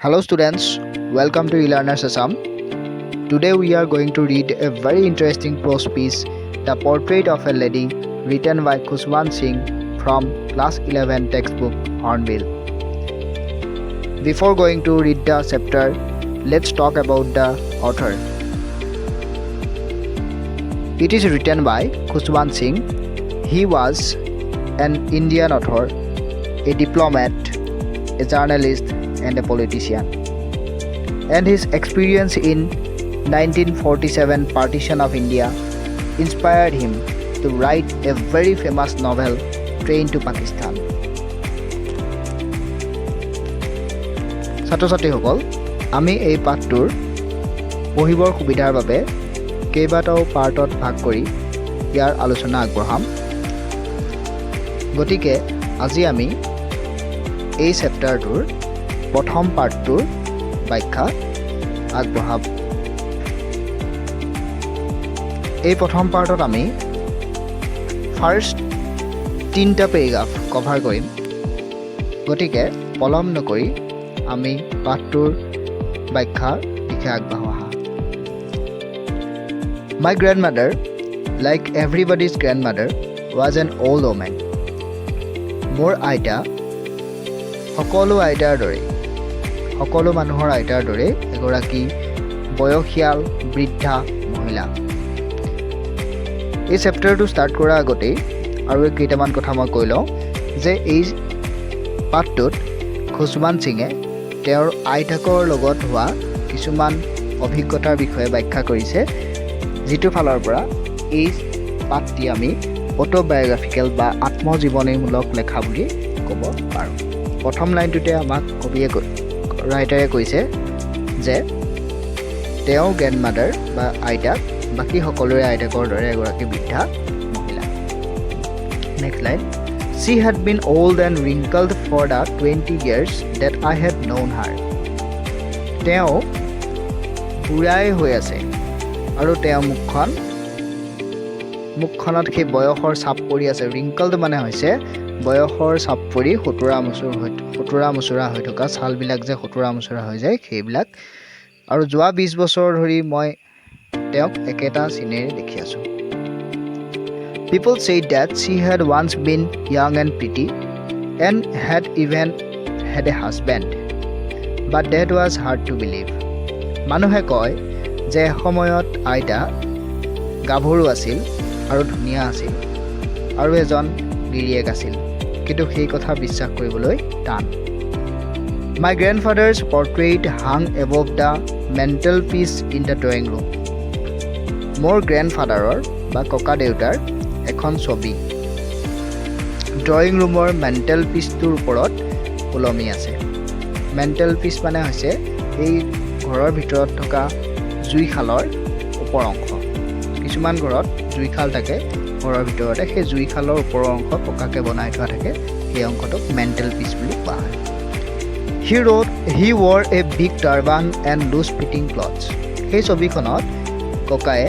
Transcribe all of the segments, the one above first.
Hello students, welcome to eLearners Assam. Today we are going to read a very interesting prose piece, The Portrait of a Lady, written by Khuswant Singh from class 11 textbook Hornbill. Before going to read the chapter, let's talk about the author. It is written by Khuswant Singh. He was an Indian author, a diplomat, a journalist, and a politician. And his experience in 1947 partition of India inspired him to write a very famous novel, Train to Pakistan. ছাত্ৰ-ছাত্ৰীসকল, আমি এই পাঠটোৰ পঢ়িবৰ সুবিধাৰ বাবে কেইবাটাও পাৰ্টত ভাগ কৰি ইয়াৰ আলোচনা আগবঢ়াম। গতিকে আজি আমি এই চেপ্টাৰটোৰ প্ৰথম পাৰ্টটোৰ ব্যাখ্যা আগবঢ়াম। এই প্ৰথম পাৰ্টত আমি ফাৰ্ষ্ট 3টা পেৰাগ্ৰাফ কভাৰ কৰিম। গতিকে পলম নকৰি আমি পাঠটোৰ ব্যাখ্যাৰ দিশে আগবাঢ়ো। My grandmother, like everybody's grandmother, was an old woman. মোৰ আইতা সকলো আইতাৰ দৰে, সকলো মানুহৰ আইতাৰ দৰে এগৰাকী বয়সীয়াল বৃদ্ধা মহিলা। এই চেপ্টাৰটো ষ্টাৰ্ট কৰাৰ আগতেই আৰু কেইটামান কথা মই কৈ লওঁ যে এই পাঠটোত খুছৱান্ত সিঙে তেওঁৰ আইতাকৰ লগত হোৱা কিছুমান অভিজ্ঞতাৰ বিষয়ে ব্যাখ্যা কৰিছে, যিটো ফালৰ পৰা এই পাঠটি আমি অটোবায়োগ্ৰাফিকেল বা আত্মজীৱনীমূলক লেখা বুলি ক'ব পাৰোঁ। প্ৰথম লাইনটোতে আমাক ৰাইটাৰে কৈছে যে তেওঁ গ্ৰেণ্ডমাদাৰ বা আইতাক বাকী সকলোৰে আইতাকৰ দৰে এগৰাকী বৃদ্ধা মহিলা। Next line, She had been old and wrinkled for the 20 years that I had known her. তেওঁ বুঢ়াই হৈ আছে আৰু তেওঁৰ মুখখনত সেই বয়সৰ ছাপ পৰি আছে। ৰিংকলড মানে হৈছে বয়সৰ ছাপ পৰি সুতুৰা মুচুৰা হৈ থকা ছালবিলাক যে সুতুৰা মুচুৰা হৈ যায় সেইবিলাক। আৰু যোৱা 20 বছৰ ধৰি মই তেওঁক একেটা চিনেৰে দেখি আছোঁ। People said that she had once been young and pretty and had even had a husband, but that was hard to believe. মানুহে কয় যে সময়ত আইতা গাভৰু আছিল আৰু ধুনীয়া আছিল আৰু এজন গিৰিয়েক আছিল, কিন্তু সেই কথা বিশ্বাস কৰিবলৈ টান। My grandfather's portrait hung above the mantelpiece in the drawing room. মোৰ গ্ৰেণ্ডফাদাৰৰ বা ককা দেউতাৰ এখন ছবি ড্ৰয়িং ৰুমৰ মেণ্টেলপিচটোৰ ওপৰত ওলমি আছে। মেণ্টেলপিচ মানে হৈছে এই ঘৰৰ ভিতৰত থকা জুইশালৰ ওপৰ অংশ। কিছুমান ঘৰত জুইশাল থাকে ঘৰৰ ভিতৰতে, সেই জুইশালৰ ওপৰৰ অংশ পকাকৈ বনাই থোৱা থাকে, সেই অংশটোক মেণ্টেলপিচ বুলি কোৱা হয়। He wore a big turban and loose fitting clothes. সেই ছবিখনত ককায়ে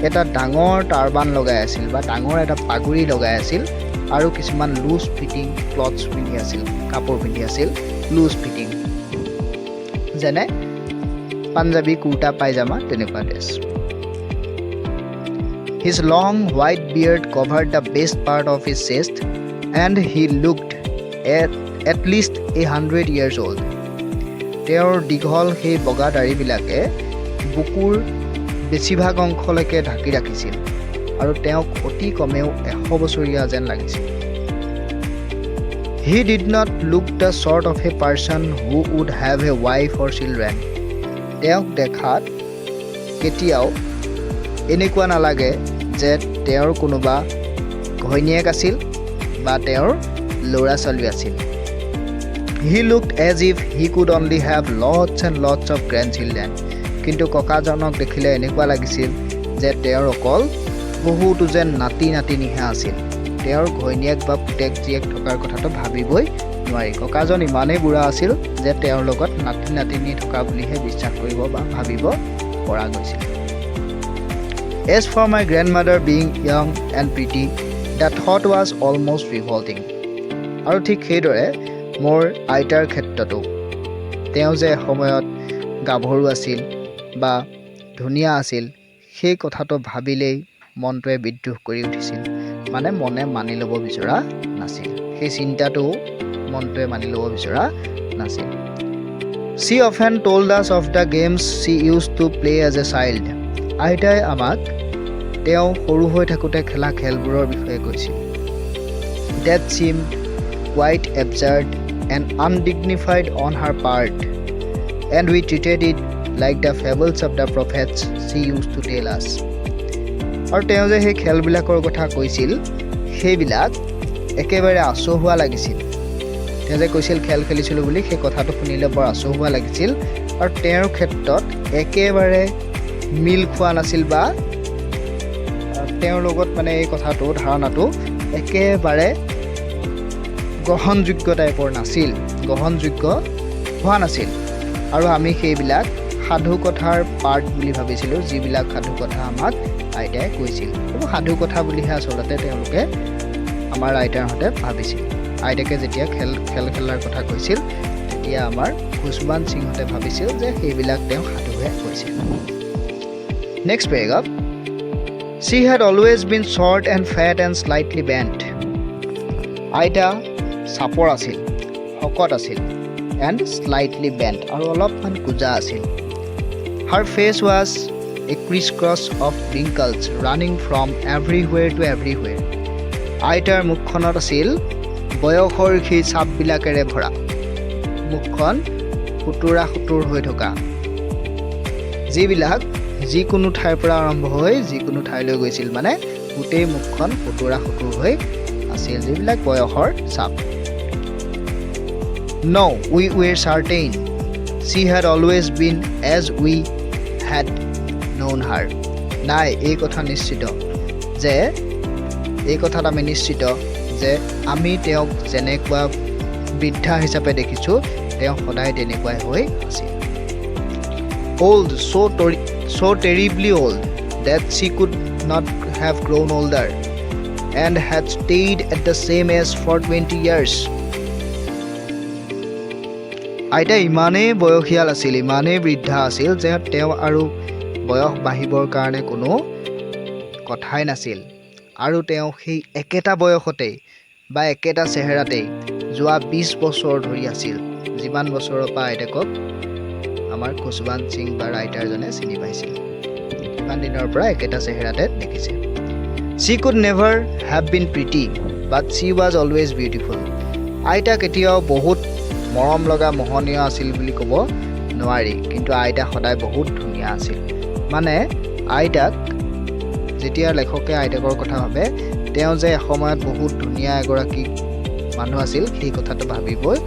এটা ডাঙৰ টাৰ্বান লগাই আছিল বা ডাঙৰ এটা পাগুৰি লগাই আছিল আৰু কিছুমান লুজ ফিটিং ক্লথছ পিন্ধি আছিল, কাপোৰ পিন্ধি আছিল লুজ ফিটিং, যেনে পাঞ্জাবী কুৰ্তা পাইজামা তেনেকুৱা dress. His long white beard covered the best part of his chest and he looked at least 100 years old. তেওঁৰ দীঘল সেই বগা দাঢ়িবিলাকে বুকুৰ বেছিভাগ অংশলৈকে ঢাকি ৰাখিছিল আৰু তেওঁক অতি কমেও 100 বছৰীয়া যেন লাগিছিল। He did not look the sort of a person who would have a wife or children. তেওঁক দেখাত কেতিয়াও এনেকুৱা নালাগে যে তেওঁৰ কোনোবা ঘৈণীয়েক আছিল বা তেওঁৰ ল'ৰা ছোৱালী আছিল। He looked as if he could only have lots and lots of grandchildren. কিন্তু ককাজনক দেখিলে এনেকুৱা লাগিছিল যে তেওঁৰ অকল বহুতো যেন নাতি নাতিনীহে আছিল। তেওঁৰ ঘৈণীয়েক বা পুতেক জীয়েক থকাৰ কথাটো ভাবিবই নোৱাৰি। ককাজন ইমানেই বুঢ়া আছিল যে তেওঁৰ লগত নাতি নাতিনী থকা বুলিহে বিশ্বাস কৰিব বা ভাবিব পৰা গৈছিল। As for my grandmother being young and pretty, the thought was almost revolting. আৰু ঠিক সেইদৰে মোৰ আইতাৰ ক্ষেত্ৰতো তেওঁ যে সময়ত গাভৰু আছিল বা ধুনীয়া আছিল সেই কথাটো ভাবিলেই মনটোৱে বিদ্ৰোহ কৰি উঠিছিল মানে মনে মানি ল'ব বিচৰা নাছিল সেই চিন্তাটো মনটোৱে মানি ল'ব বিচৰা নাছিল She often told us of the games she used to play as a child আইতাই আমাক তেওঁ সৰু হৈ থাকোঁতে খেলা খেলবোৰৰ বিষয়ে কৈছিল That seemed quite absurd and undignified on her part and we treated it like the fables of the prophets she used to tell us আৰু তেওঁ যে সেই খেলবিলাকৰ কথা কৈছিল সেইবিলাক একেবাৰে আচহুৱা লাগিছিল তেওঁ যে কৈছিল খেল খেলিছিলোঁ বুলি সেই কথাটো শুনিলে বৰ আচহুৱা লাগিছিল আৰু তেওঁৰ ক্ষেত্ৰত একেবাৰে মিল খোৱা নাছিল বা তেওঁৰ লগত মানে এই কথাটো ধাৰণাটো একেবাৰে গ্ৰহণযোগ্য টাইপৰ নাছিল গ্ৰহণযোগ্য হোৱা নাছিল আৰু আমি সেইবিলাক সাধু কথাৰ পাৰ্ট বুলি ভাবিছিলোঁ যিবিলাক সাধু কথা আমাক আইতাই কৈছিল আৰু সাধু কথা বুলিহে আচলতে তেওঁলোকে আমাৰ আইতাহঁতে ভাবিছিল আইতাকে যেতিয়া খেলাৰ কথা কৈছিল তেতিয়া আমাৰ খুছবান সিংহঁতে ভাবিছিল যে সেইবিলাক তেওঁ সাধুহে কৈছিল next paragraph She had always been short and fat and slightly bent আইতা চাপৰ আছিল শকত আছিল and slightly bent আৰু অলপমান কুজা আছিল Her face was a crisscross of wrinkles running from everywhere to everywhere আইতাৰ মুখখনত আছিল বয়সৰ সেই ছাপবিলাকেৰে ভৰা মুখখন খুতুৰা খুতুৰ হৈ থকা যিবিলাক যিকোনো ঠাইৰ পৰা আৰম্ভ হৈ যিকোনো ঠাইলৈ গৈছিল মানে গোটেই মুখখন খুতুৰা খুতুৰ হৈ আছিল যিবিলাক বয়সৰ ছাপ No, we were certain she had always been as we had known her নাই এই কথা নিশ্চিত যে এই কথাত আমি নিশ্চিত যে আমি তেওঁক যেনেকুৱা বৃদ্ধা হিচাপে দেখিছোঁ তেওঁ সদায় তেনেকুৱাই হৈ আছিল Old, so terribly old that she could not have grown older and had stayed at the same age for 20 years আইতা ইমানেই বয়সীয়াল আছিল ইমানেই বৃদ্ধা আছিল যে তেওঁ আৰু বয়স বাঢ়িবৰ কাৰণে কোনো কথাই নাছিল আৰু তেওঁ সেই একেটা বয়সতেই বা একেটা চেহেৰাতেই যোৱা 20 বছৰ ধৰি আছিল যিমান বছৰৰ পৰা আইতাকক আমাৰ খুছবান সিং বা ৰাইটাৰজনে চিনি পাইছিল ইমান দিনৰ পৰা একেটা চেহেৰাতে দেখিছে She could never have been pretty but she was always beautiful আইতা কেতিয়াও বহুত মৰম লগা মোহনীয় আছিল বুলি ক'ব নোৱাৰি কিন্তু আইতা সদায় বহুত ধুনীয়া আছিল মানে আইতাক যেতিয়া লেখকে আইতাকৰ কথা ভাবে তেওঁ যে এসময়ত বহুত ধুনীয়া এগৰাকী মানুহ আছিল সেই কথাটো ভাবিবই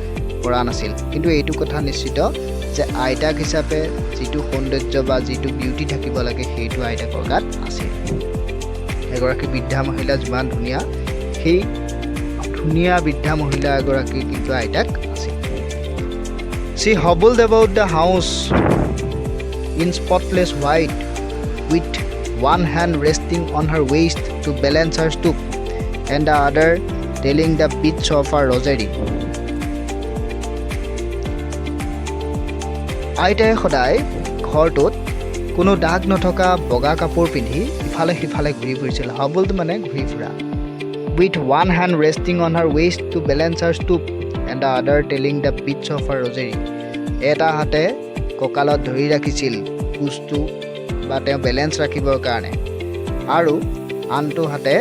পৰা নাছিল কিন্তু এইটো কথা নিশ্চিত যে আইতাক হিচাপে যিটো সৌন্দৰ্য বা যিটো বিউটি থাকিব লাগে সেইটো আইতাকৰ গাত আছিল এগৰাকী বৃদ্ধা মহিলা যিমান ধুনীয়া সেই ধুনীয়া বৃদ্ধা মহিলা এগৰাকী কিন্তু আইতাক আছিল She hobbled about the house in spotless white with one hand resting on her waist to balance her stoop and the other telling the beats of her rosary. আইতাই সদায় ঘৰটোত কোনো দাগ নথকা বগা কাপোৰ পিন্ধি ইফালে সিফালে ঘূৰি ফুৰিছিল হবলড মানে ঘূৰি ফুৰা with one hand resting on her waist to balance her stoop and the other telling the beats of her rosary এটা হাতে কঁকালত ধৰি ৰাখিছিল কুচটো বা তেওঁ বেলেঞ্চ ৰাখিবৰ কাৰণে আৰু আনটো হাতে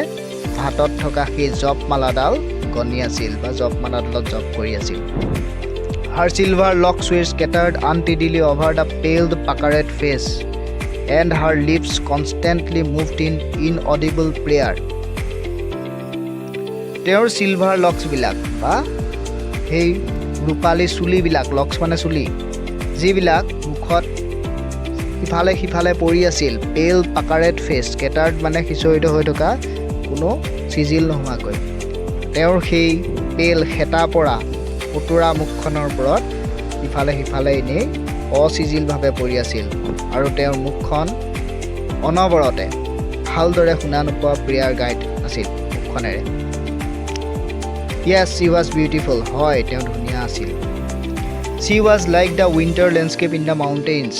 হাতত থকা সেই জপ মালাডাল গনি আছিল বা জপ মালাডালত জপ কৰি আছিল Her silver locks were scattered untidily over the pale puckered face and her lips constantly moved in inaudible prayer তেওঁৰ সিলভাৰ লক্স বিলাক বা সেই ৰূপালী চুলিবিলাক লক্স মানে চুলি যিবিলাক মুখত ইফালে সিফালে পৰি আছিল পেল পাকাৰেড ফেচ স্কেটাৰ্ড মানে খিচৰিত হৈ থকা কোনো চিজিল নোহোৱাকৈ তেওঁৰ সেই পেল হেতা পৰা পুতুৰা মুখখনৰ ওপৰত ইফালে সিফালে এনেই অচিজিলভাৱে পৰি আছিল আৰু তেওঁৰ মুখখন অনবৰতে ভালদৰে শুনা নোপোৱা প্ৰেয়াৰ গাইড আছিল মুখখনেৰে Yes, she was beautiful. হয় তেওঁ ধুনীয়া আছিল She was like the winter landscape in the mountains,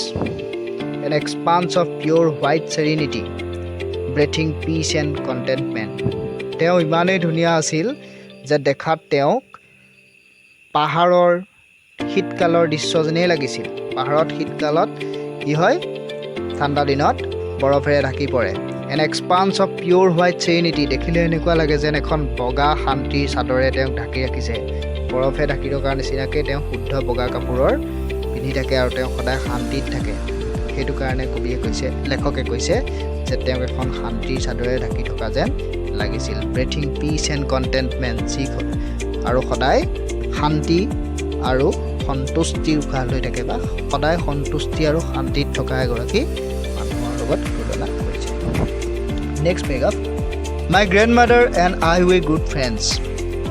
an expanse of pure white serenity, breathing peace and contentment. তেওঁ ইমানেই ধুনীয়া আছিল যে দেখাত তেওঁক পাহাৰৰ শীতকালৰ দৃশ্য যেনেই লাগিছিল। পাহাৰত শীতকালত কি হয় ঠাণ্ডা দিনত বৰফেৰে ঢাকি পৰে। An expanse of pure white serenity দেখিলে এনেকুৱা লাগে যেন এখন বগা শান্তিৰ চাদৰে তেওঁক ঢাকি ৰাখিছে। বৰফে ঢাকি থকাৰ নিচিনাকৈ তেওঁ শুদ্ধ বগা কাপোৰৰ পিন্ধি থাকে আৰু তেওঁ সদায় শান্তিত থাকে। সেইটো কাৰণে কবিয়ে কৈছে, লেখকে কৈছে যে তেওঁক এখন শান্তিৰ চাদৰে ঢাকি থকা যেন লাগিছিল। ব্ৰেথিং পিচ এণ্ড কণ্টেণ্টমেণ্ট, যি আৰু সদায় শান্তি আৰু সন্তুষ্টি উশাহ লৈ থাকে বা সদায় সন্তুষ্টি আৰু শান্তিত থকা এগৰাকী মানুহৰ লগত তুলনা কৰিছে। Next paragraph, my grandmother and I were good friends.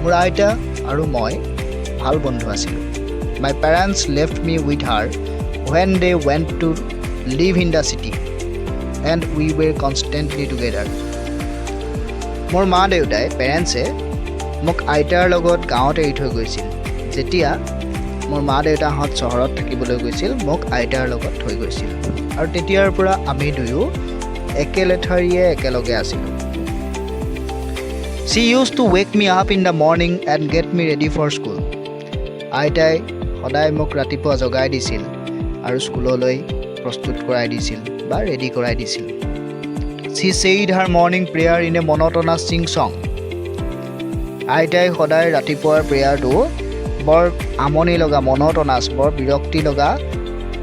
মোৰ আইতা আৰু মই ভাল বন্ধু আছিলোঁ। My parents left me with her when they went to live in the city and we were constantly together. মোৰ মা দেউতাই পেৰেণ্টছে মোক আইতাৰ লগত গাঁৱত এৰি থৈ গৈছিল। যেতিয়া মোৰ মা দেউতাহঁত চহৰত থাকিবলৈ গৈছিল মোক আইতাৰ লগত থৈ গৈছিল আৰু তেতিয়াৰ পৰা আমি দুয়ো একেলেঠাৰিয়ে একেলগে আছিলোঁ। She used to wake me up in the morning and get me ready for school. আইতাই সদায় মোক ৰাতিপুৱা জগাই দিছিল আৰু স্কুললৈ প্ৰস্তুত কৰাই দিছিল বা ৰেডি কৰাই দিছিল। She said her morning prayer in a monotonous sing song. আইতাই সদায় ৰাতিপুৱাৰ প্ৰেয়াৰটো বৰ আমনি লগা মনোটনাছ, বৰ বিৰক্তি লগা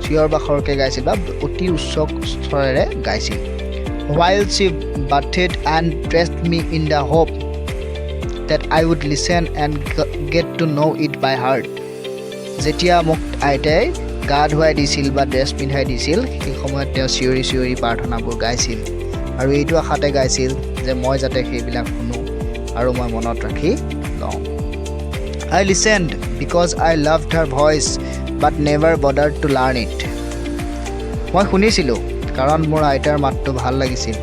চিঞৰ বাখৰকৈ গাইছিল বা অতি উচ্চ স্তৰেৰে গাইছিল। While she bathed and dressed me in the hope that I would listen and get to know it by heart. যেতিয়া মোক আইতাই গা ধুৱাই দিছিল বা ড্ৰেছ পিন্ধাই দিছিল সেই সময়ত তেওঁ চিঞৰি চিঞৰি প্ৰাৰ্থনাবোৰ গাইছিল আৰু এইটো আশাতে গাইছিল যে মই যাতে সেইবিলাক শুনো আৰু মই মনত ৰাখি লওঁ। I listened because I loved her voice but never bothered to learn it. মই শুনিছিলোঁ কাৰণ মোৰ আইতাৰ মাতটো ভাল লাগিছিল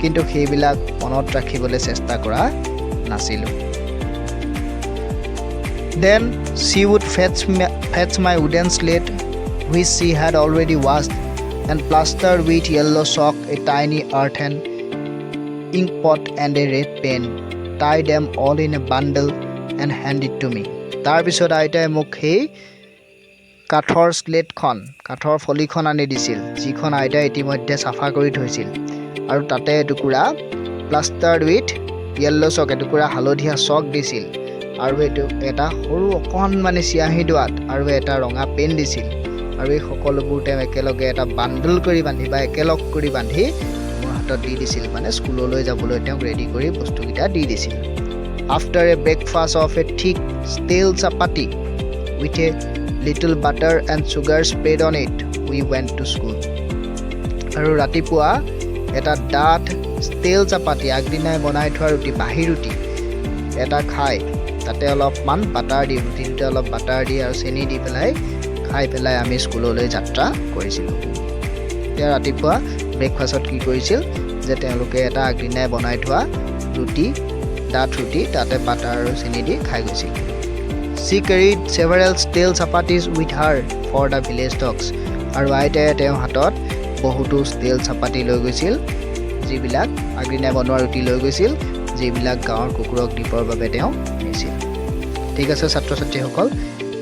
কিন্তু সেইবিলাক মনত ৰাখিবলৈ চেষ্টা কৰা নাছিলোঁ। Then she would fetch my wooden slate which she had already washed and plastered with yellow chalk, a tiny earthen ink pot and a red pen, tie them all in a bundle and hand it to me. তাৰপিছত আইতাই মোক সেই কাঠৰ স্লেটখন, কাঠৰ ফলিখন আনি দিছিল যিখন আইতাই ইতিমধ্যে চাফা কৰি থৈছিল আৰু তাতে এটুকুৰা প্লাষ্টাৰ্ড উইথ য়েল্ল' চক, এটুকুৰা হালধীয়া চক দিছিল আৰু এইটো এটা সৰু অকণমানি চিয়াঁহী দোৱাত আৰু এটা ৰঙা পেন দিছিল আৰু এই সকলোবোৰ তেওঁ একেলগে এটা বাণ্ডল কৰি বান্ধি বা একেলগ কৰি বান্ধি মোৰ হাতত দি দিছিল, মানে স্কুললৈ যাবলৈ তেওঁক ৰেডি কৰি বস্তুকেইটা দি দিছিল। After a breakfast of a thick stale chapati with a little butter and sugar spread on it, we went to school. আৰু ৰাতিপুৱা এটা ডাঠ ষ্টেল চাপাতি, আগদিনাই বনাই থোৱা ৰুটি, বাঁহী ৰুটি এটা খাই তাতে অলপমান বাটাৰ দি, ৰুটিটোতে অলপ বাটাৰ দি আৰু চেনি দি পেলাই খাই পেলাই আমি স্কুললৈ যাত্ৰা কৰিছিলোঁ। এতিয়া ৰাতিপুৱা ব্ৰেকফাষ্টত কি কৰিছিল যে তেওঁলোকে এটা আগদিনাই বনাই থোৱা ৰুটি, ডাঠ ৰুটি, তাতে বাটাৰ আৰু চেনি দি খাই গৈছিল। She carried several stale chapatis with her for the village dogs. আৰু আইতাই তেওঁৰ হাতত বহুতো ষ্টেল চাপাতি লৈ গৈছিল, যিবিলাক আগদিনাই বনোৱা ৰুটি লৈ গৈছিল, যিবিলাক গাঁৱৰ কুকুৰক দিবৰ বাবে তেওঁ নিছিল। ঠিক আছে ছাত্ৰ ছাত্ৰীসকল,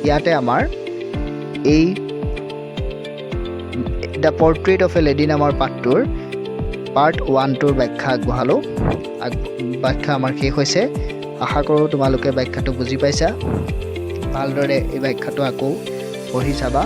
ইয়াতে আমাৰ এই the portrait of a lady নামৰ পাঠটোৰ পাৰ্ট 1টোৰ ব্যাখ্যা আগবঢ়ালোঁ। ব্যাখ্যা আমাৰ শেষ হৈছে। আশা কৰোঁ তোমালোকে ব্যাখ্যাটো বুজি পাইছা। ভালদৰে এই ব্যাখ্যাটো আকৌ পঢ়ি চাবা।